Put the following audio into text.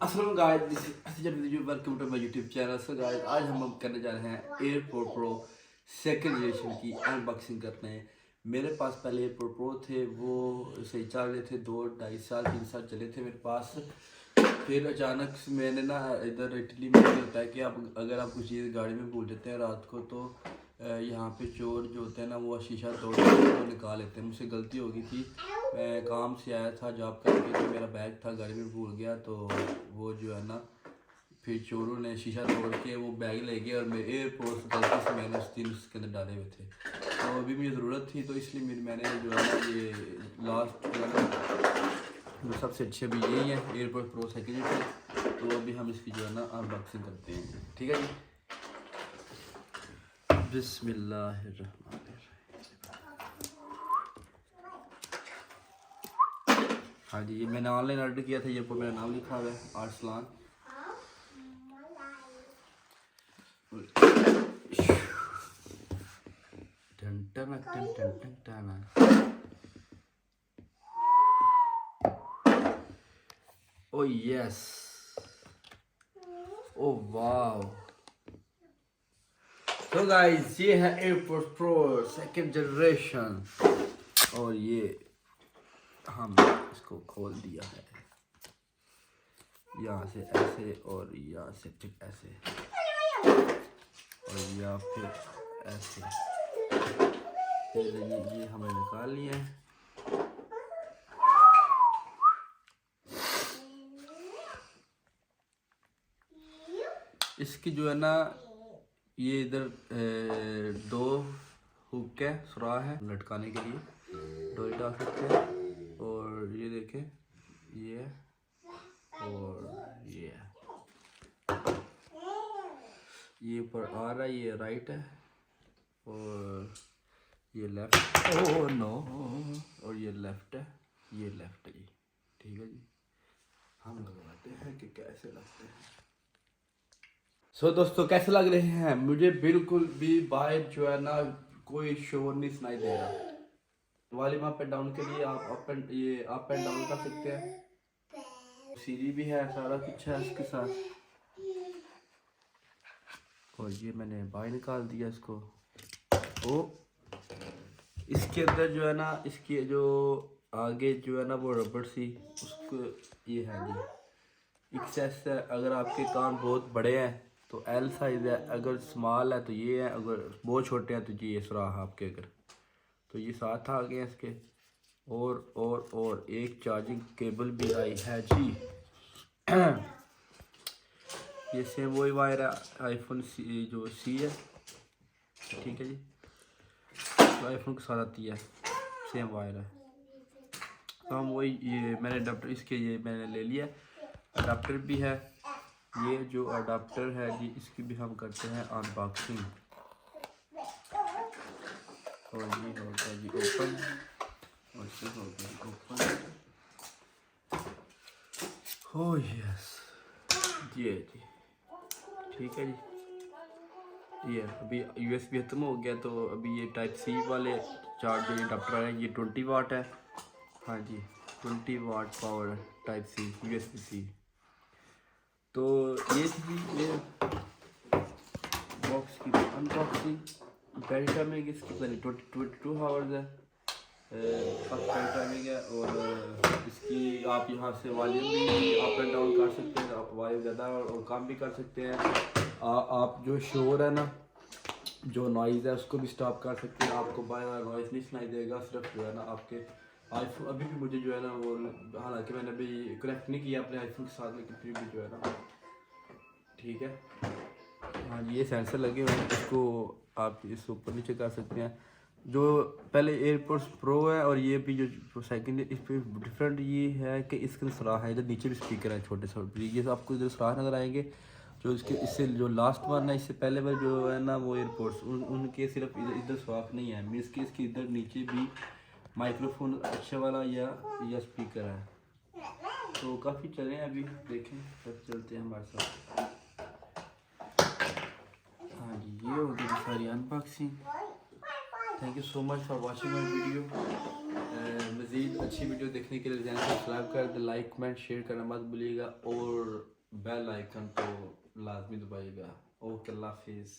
अस्सलाम guys, this is welcome to my YouTube channel. So guys, आज हम करने जा रहे हैं एयरपोर्ट प्रो सेकंड जनरेशन की अनबॉक्सिंग करने हैं। मेरे पास पहले एयरपोर्ट प्रो थे, वो सही चल रहे थे, 2-2.5 साल 3 साल चले थे मेरे पास। फिर अचानक से मैंने ना, इधर इटली में ये होता है कि आप अगर आप कुछ चीज़ गाड़ी में भूल जाते हैं रात को, तो यहाँ पे चोर जो होते हैं ना, वो शीशा तोड़ के वो निकाल लेते हैं। मुझसे गलती हो गई थी, मैं काम से आया था जॉब करके, तो मेरा बैग था गाड़ी में भूल गया, तो वो जो है ना, फिर चोरों ने शीशा तोड़ के वो बैग ले गए और मेरे एयरपोर्ट गलती से मैंने उस दिन उसके अंदर डाले हुए थे। तो अभी मुझे ज़रूरत थी, तो इसलिए मैंने जो है ना, ये लास्ट जो है ना, जो सबसे अच्छे अभी यही है एयरपोर्ट प्रो सेकंड एडिशन। तो अभी हम इसकी जो है ना अनबॉक्सिंग करते हैं, ठीक है जी। बिस्मिल्लाहिर्रहमानिर्रहीम। हाँ जी, ये मैंने ऑनलाइन ऑर्डर किया था। ये पर मेरा नाम लिखा हुआ है, आर्सलान। टन टन टन टन टन टन। Oh yes, oh wow. तो गाइस, ये है एयरपोर्ट प्रो सेकंड जनरेशन, और ये हमने इसको खोल दिया है, यहाँ से ऐसे और यहाँ से फिर ऐसे और या फिर ऐसे। ये हमने निकाल लिया है। इसकी जो है ना, ये इधर 2 हुक है, सुराख है लटकाने के लिए, डोरी डाल सकते हैं। और ये देखें, ये है और ये है, ये ऊपर आ रहा है, ये राइट है और ये लेफ्ट, ओह नो, और ये लेफ्ट है, ये लेफ्ट है जी, ठीक है जी। हम लगवाते हैं कि कैसे लगते हैं। सो दोस्तों, कैसे लग रहे हैं? मुझे बिल्कुल भी बाहर जो है ना कोई शोर नहीं सुनाई दे रहा। वॉल्यूम अप एंड डाउन के लिए आप अप एंड डाउन कर सकते हैं। सीडी भी है, सारा कुछ है इसके साथ। और ये मैंने बाहर निकाल दिया इसको। ओ, इसके अंदर जो है ना, इसकी जो आगे जो है ना, वो रबड़ सी उसको, ये है जी एक्सेस है। अगर आपके कान बहुत बड़े हैं तो एल साइज़ है, अगर स्मॉल है तो ये है, अगर बहुत छोटे हैं तो ये सुराख आपके, अगर तो ये साथ आ गए हैं इसके। और एक चार्जिंग केबल भी आई है जी। ये सेम वही वायर है, आईफोन सी जो सी है, ठीक है जी, तो आईफोन के साथ आती है, सेम वायर है। तो हम वही, ये मैंने अडाप्टर इसके ये मैंने ले लिया, अडाप्टर भी है। ये जो अडाप्टर है जी, इसकी भी हम करते हैं अनबॉक्सिंग। और ये होगा जी ओपन, और ये होगा जी ओपन। हो यस, ये जी, ठीक है जी। ये अभी USB खत्म हो गया, तो अभी ये टाइप सी वाले चार्जर अडाप्टर है, ये 20 वाट है। हाँ जी, 20 watt power type C USB C। तो ये थी ये बॉक्स की अनबॉक्सिंग। बैटरी टाइमिंग इसकी पहले 22 आवर्स है, फर्स्ट बैटरी टाइमिंग है। और इसकी आप यहाँ से वॉल्यूम भी अप एंड डाउन कर सकते हैं, आप वॉल्यूम ज़्यादा और कम भी कर सकते हैं। आप जो शोर है ना, जो नॉइज़ है, उसको भी स्टॉप कर सकते हैं। आपको बाहर नॉइज़ नहीं सुनाई देगा, सिर्फ जो है ना आपके आईफोन। अभी भी मुझे जो है ना वो, हालांकि मैंने अभी कनेक्ट नहीं किया अपने आईफोन के साथ, लेकिन फिर भी जो है ना ठीक है। हाँ जी, ये सेंसर लगे हुए हैं, इसको आप इस ऊपर नीचे कर सकते हैं। जो पहले एयरपोर्ट्स प्रो है और ये भी जो सेकंड है, इस पर डिफरेंट ये है कि इसके अंदर सुराख है, इधर नीचे भी स्पीकर है छोटे छोटे, ये आपको इधर सुराख नज़र आएंगे। जो इसके इससे जो लास्ट वन है, इससे पहले वाले जो है ना वो एयरपोर्ट्स, उनके सिर्फ इधर सुराख नहीं है, मीन्स कि इसके इधर नीचे भी माइक्रोफोन अच्छा वाला या स्पीकर है। तो काफ़ी चले हैं, अभी देखें तब चलते हैं हमारे साथ। हाँ जी, ये होगी सारी unboxing. Thank you so much for watching my video. मज़ीद अच्छी वीडियो देखने के लिए चैनल को सब्सक्राइब कर दे, लाइक कमेंट शेयर करना मत भूलिएगा और बेल आइकन को लाजमी दबाइएगा। ओके, अल्लाह हाफिज़।